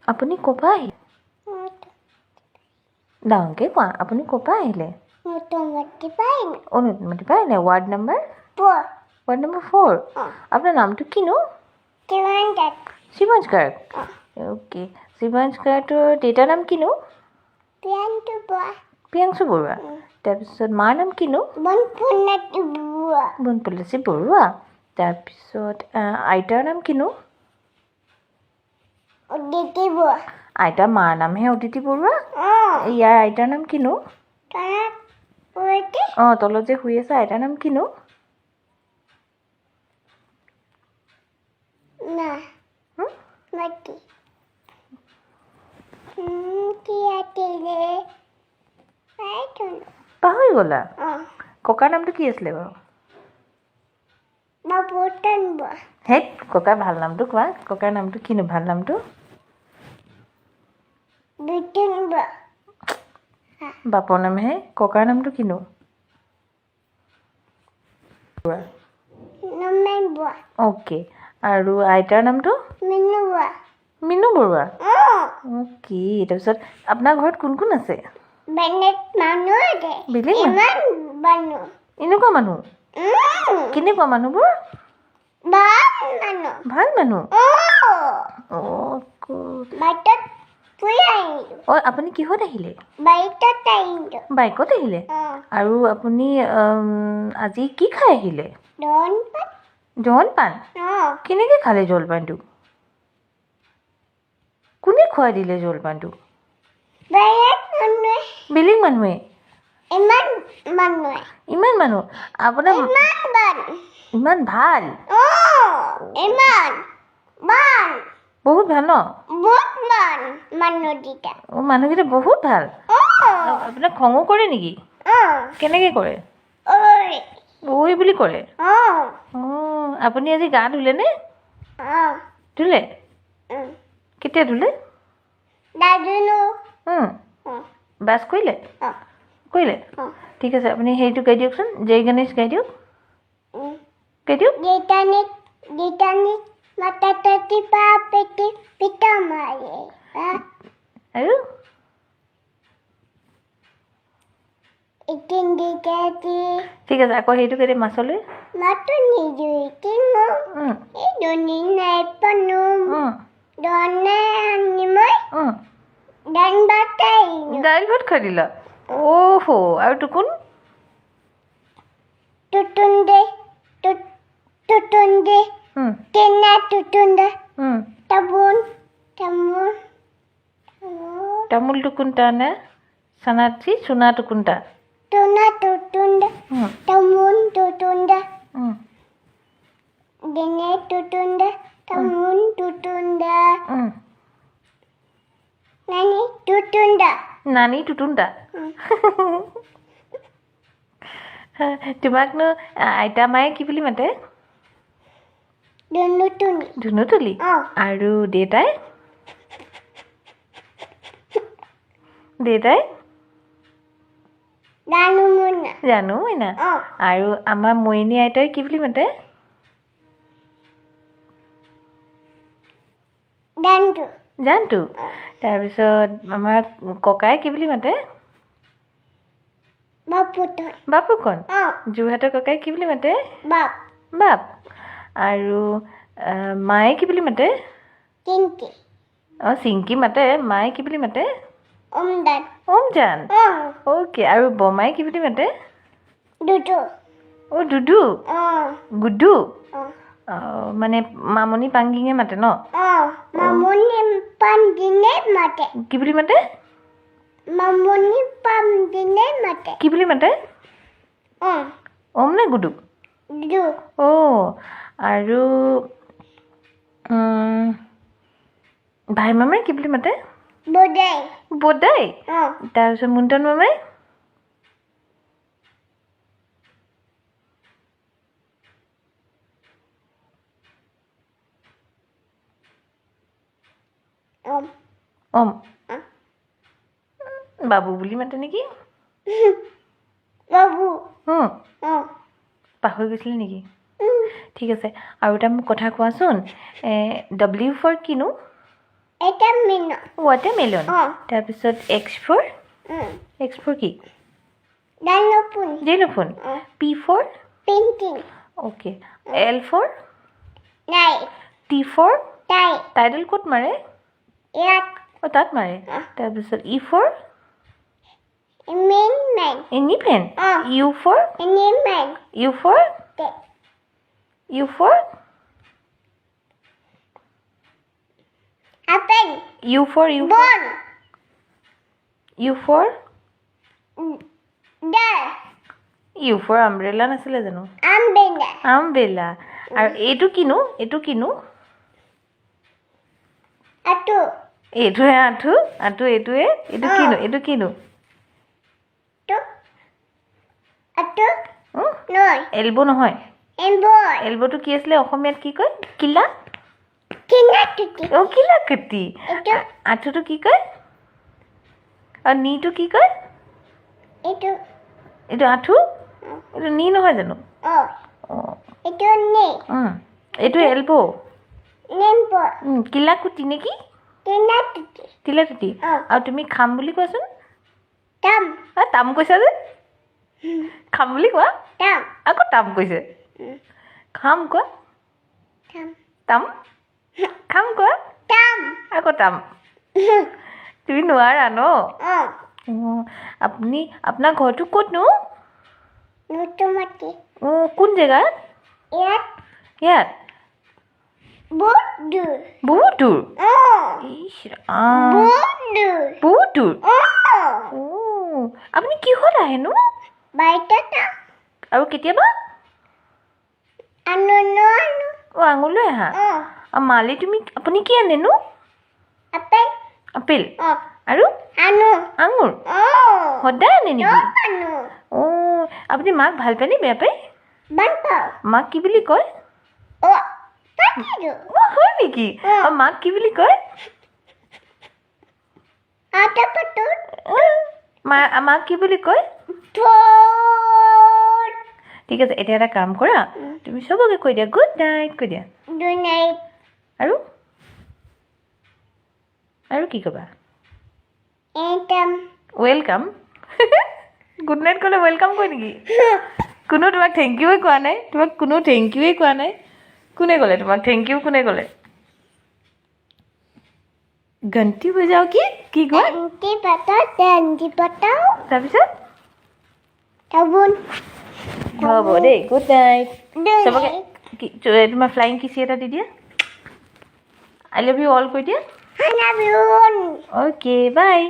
আপুনি ক'পা আহিলে ডাঙৰকৈ কোৱা আপুনি ক'পা আহিলে নতুনমাটি পৰা আহিলে ৱাৰ্ড নম্বৰ 4 আপোনাৰ নামটো কিনো শিৱাঞ্জ গাৰ্গ অ'কে শিৱাঞ্জ গাৰ্গটোৰ দেউতাৰ নাম কিনো প্ৰিয়াংশু বৰুৱা তাৰপিছত মাৰ নাম কিনো বনপল্লচী বৰুৱা তাৰপিছত আইতাৰ নাম কিনো আইতাৰ মাৰ নামহে অদিতি বৰুৱা ইয়াৰ আইতাৰ নাম কিনো অঁ তলত যে শুই আছে আইতাৰ নাম কিনো পাহৰি গ'লা ককাৰ নামটো কি আছিলে বাৰু হেই ককাৰ ভাল নামটো কোৱা ককাৰ নামটো কিনো ভাল নামটো বাপৰ নামহে ককাৰ নামটো কিনো অ'কে আৰু আইতাৰ নামটো মিনু বৰুৱা অ'কে তাৰপিছত আপোনাৰ ঘৰত কোন কোন আছে এনেকুৱা মানুহ কেনেকুৱা মানুহবোৰ ভাল মানুহ অঁ আপুনি কিহত আহিলে বাইকত আহিলে আৰু আপুনি আজি কি খাই আহিলে জলপান কেনেকৈ খালে জলপানটো কোনে খুৱাই দিলে জলপানটো বেলেগ মানুহে ইমান মানুহ আপোনাৰ ইমান ভাল বহুত ভাল ন মানুহকেইটা বহুত ভাল আপোনাক খঙো কৰে নেকি কেনেকৈ কৰে ঐ বুলি কৰে অঁ আপুনি আজি গা ধুলেনে ধুলে কেতিয়া ধুলে বাছ কৰিলে ঠিক আছে আপুনি হেৰিটো গাই দিয়কচোন জয় গণেশ গাই দিয়ক আৰু ঠিক আছে আকৌ সেইটো গাই দিয়ক মাছলৈ দাইল ভাত খাই দিলা অ'হ আৰু টুকুন তামোল টুকুনটা নে চানাচি চুনা টুকুনটা নানি টুটুনটা তোমাকনো আইতা মায়ে কি বুলি মাতে ধুনুতুলি আৰু দেউতাই জানো মইনা আৰু আমাৰ মইনী আইতাই কি বুলি মাতে জানটো তাৰপিছত আমাৰ ককাই কি বুলি মাতে বাপুকণ যোৰহাটৰ ককাই কি বুলি মাতে বাপ আৰু মায়ে কি বুলি মাতে অঁ চিংকি মাতে মায়ে কি বুলি মাতে অমজান অ'কে আৰু বমাই কি বুলি মাতে অ' দুদু গুডু মানে মামনি পাংগিঙে মাতে ন কি বুলি মাতে কি বুলি মাতে ওম নে গুডু অ' আৰু ভাই মামাই কি বুলি মাতে বদাই তাৰপিছত মুণ্টন মামাই ওম বাবু বুলি মাতে নেকি পাহৰি গৈছিলে নেকি ঠিক আছে আৰু এটা মোক কথা কোৱাচোন W ফৰ কিনো watermelon. তাৰপিছত X for কি? Xylophone. P for painting. Okay. L for Knife. T for Tie. tidal ক'ত মাৰে? Yak. তাত মাৰে. তাৰপিছত E for Man. elephant. U for Man. U for Apple. U for Ball. U for Dog. U for umbrella নাছিলে জানো? Umbrella. Umbrella. আৰু এইটো কিনো? Atu. এইটোহে আঁঠু এইটোৱে এইটো কিনো? Atu. Noi. এলবো নহয়? Boy. এলবোটো কি আছিলে অসমীয়াত কি কয়? কিলা? Kinatuti. কিলাকুটি. আঁঠুটো কি কয়? আৰু নিটো কি কয়? এইটো আঁঠু? এইটো নি নহয় জানো? এইটো এলবো? কিলাকুটি নেকি? তিলাকুটি. আৰু তুমি খাম বুলি কোৱাচোন? তাম কৈছা যে? খাম বুলি কোৱা? আকৌ তাম কৈছে? খাম কোৱা? তাম? খাম কোৱা? আকৌ তাম? তুমি নোৱাৰা ন? আপোনাৰ ঘৰটো ক'তনো? কোন জেগাত? ইয়াত? বহুত দূৰ? বহুত দূৰ? আপুনি কিহত আহেনো? আৰু কেতিয়াবা? আঙুৰলৈ আহা? মালে আপুনি কি আনেনো? আপেল? আৰু? আঙুৰ? সদায় আনে নেকি? আপুনি মাক ভাল পায় নে বেয়া পায়? মাক কি বুলি কয়? হয় নেকি? মাক কি বুলি কয়? মাক কি বুলি কয়? ঠিক আছে, এতিয়া এটা কাম কৰা, তুমি চবকে কৈ দিয়া গুড নাইট কৈ দিয়া। আৰু কি ক'বা? ৱেলকাম। গুড নাইট ক'লে ৱেলকাম কয় নেকি? কোনো তোমাক থেংক ইউৱে কোৱা নাই? কোনে ক'লে তোমাক থেংক ইউ? কোনে ক'লে? ঘণ্টি বজাও কি কয়? তাৰপিছত হ'ব দেই, গুড নাইট। চবকে তোমাৰ ফ্লাইং কিছি এটা দি দিয়া। আই লাভ ইউ অল কৈ দিয়া। Okay bye.